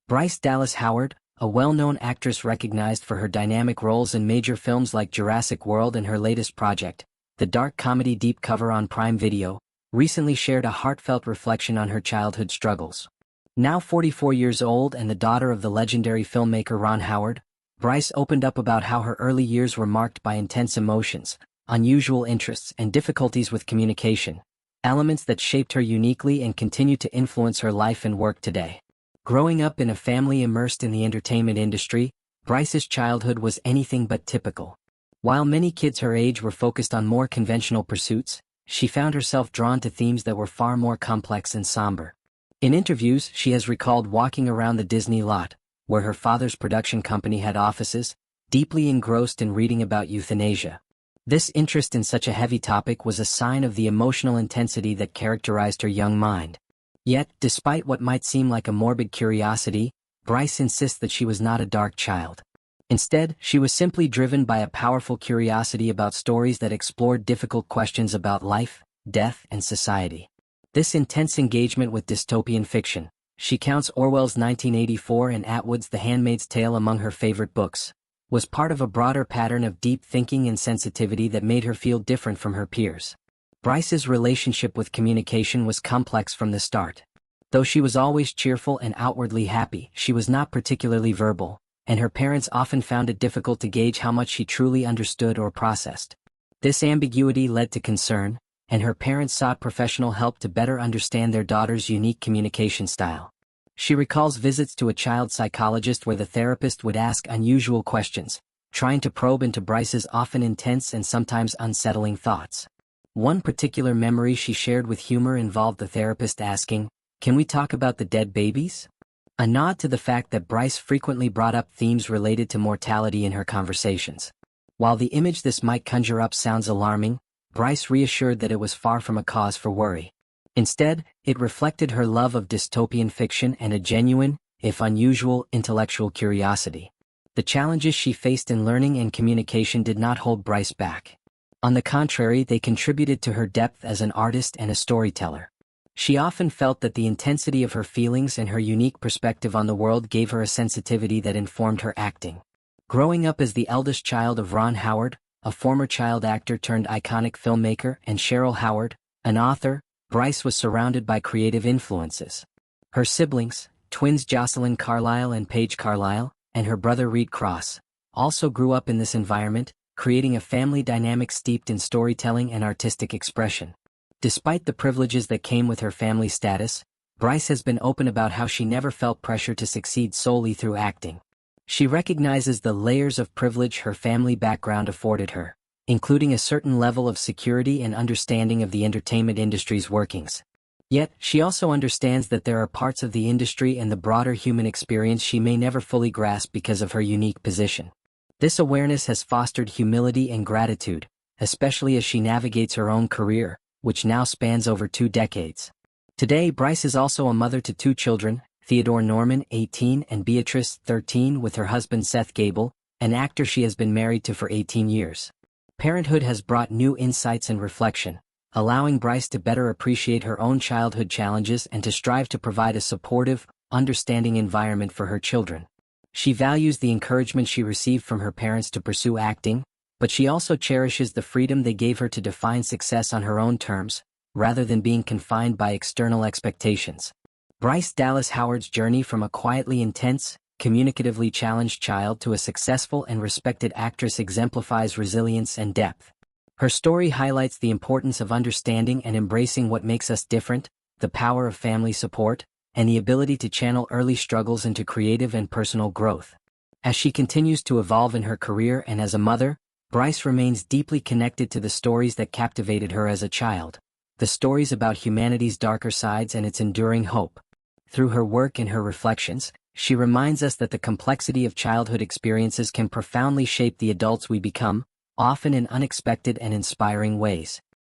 Bryce Dallas Howard, a well-known actress recognized for her dynamic roles in major films like Jurassic World and her latest project, the dark comedy Deep Cover on Prime Video, recently shared a heartfelt reflection on her childhood struggles. Now 44 years old and the daughter of the legendary filmmaker Ron Howard, Bryce opened up about how her early years were marked by intense emotions, unusual interests, and difficulties with communication, elements that shaped her uniquely and continue to influence her life and work today. Growing up in a family immersed in the entertainment industry, Bryce's childhood was anything but typical. While many kids her age were focused on more conventional pursuits, she found herself drawn to themes that were far more complex and somber. In interviews, she has recalled walking around the Disney lot, where her father's production company had offices, deeply engrossed in reading about euthanasia. This interest in such a heavy topic was a sign of the emotional intensity that characterized her young mind. Yet, despite what might seem like a morbid curiosity, Bryce insists that she was not a dark child. Instead, she was simply driven by a powerful curiosity about stories that explored difficult questions about life, death, and society. This intense engagement with dystopian fiction, she counts Orwell's 1984 and Atwood's The Handmaid's Tale among her favorite books, was part of a broader pattern of deep thinking and sensitivity that made her feel different from her peers. Bryce's relationship with communication was complex from the start. Though she was always cheerful and outwardly happy, she was not particularly verbal, and her parents often found it difficult to gauge how much she truly understood or processed. This ambiguity led to concern, and her parents sought professional help to better understand their daughter's unique communication style. She recalls visits to a child psychologist where the therapist would ask unusual questions, trying to probe into Bryce's often intense and sometimes unsettling thoughts. One particular memory she shared with humor involved the therapist asking, "Can we talk about the dead babies?" A nod to the fact that Bryce frequently brought up themes related to mortality in her conversations. While the image this might conjure up sounds alarming, Bryce reassured that it was far from a cause for worry. Instead, it reflected her love of dystopian fiction and a genuine, if unusual, intellectual curiosity. The challenges she faced in learning and communication did not hold Bryce back. On the contrary, they contributed to her depth as an artist and a storyteller. She often felt that the intensity of her feelings and her unique perspective on the world gave her a sensitivity that informed her acting. Growing up as the eldest child of Ron Howard, a former child actor turned iconic filmmaker, and Cheryl Howard, an author, Bryce was surrounded by creative influences. Her siblings, twins Jocelyn Carlyle and Paige Carlyle, and her brother Reed Cross, also grew up in this environment, creating a family dynamic steeped in storytelling and artistic expression. Despite the privileges that came with her family status, Bryce has been open about how she never felt pressure to succeed solely through acting. She recognizes the layers of privilege her family background afforded her, including a certain level of security and understanding of the entertainment industry's workings. Yet, she also understands that there are parts of the industry and the broader human experience she may never fully grasp because of her unique position. This awareness has fostered humility and gratitude, especially as she navigates her own career, which now spans over 2 decades. Today, Bryce is also a mother to 2 children, Theodore Norman, 18, and Beatrice, 13, with her husband Seth Gable, an actor she has been married to for 18 years. Parenthood has brought new insights and reflection, allowing Bryce to better appreciate her own childhood challenges and to strive to provide a supportive, understanding environment for her children. She values the encouragement she received from her parents to pursue acting, but she also cherishes the freedom they gave her to define success on her own terms, rather than being confined by external expectations. Bryce Dallas Howard's journey from a quietly intense, communicatively challenged child to a successful and respected actress exemplifies resilience and depth. Her story highlights the importance of understanding and embracing what makes us different, the power of family support, and the ability to channel early struggles into creative and personal growth. As she continues to evolve in her career and as a mother, Bryce remains deeply connected to the stories that captivated her as a child, the stories about humanity's darker sides and its enduring hope. Through her work and her reflections, she reminds us that the complexity of childhood experiences can profoundly shape the adults we become, often in unexpected and inspiring ways.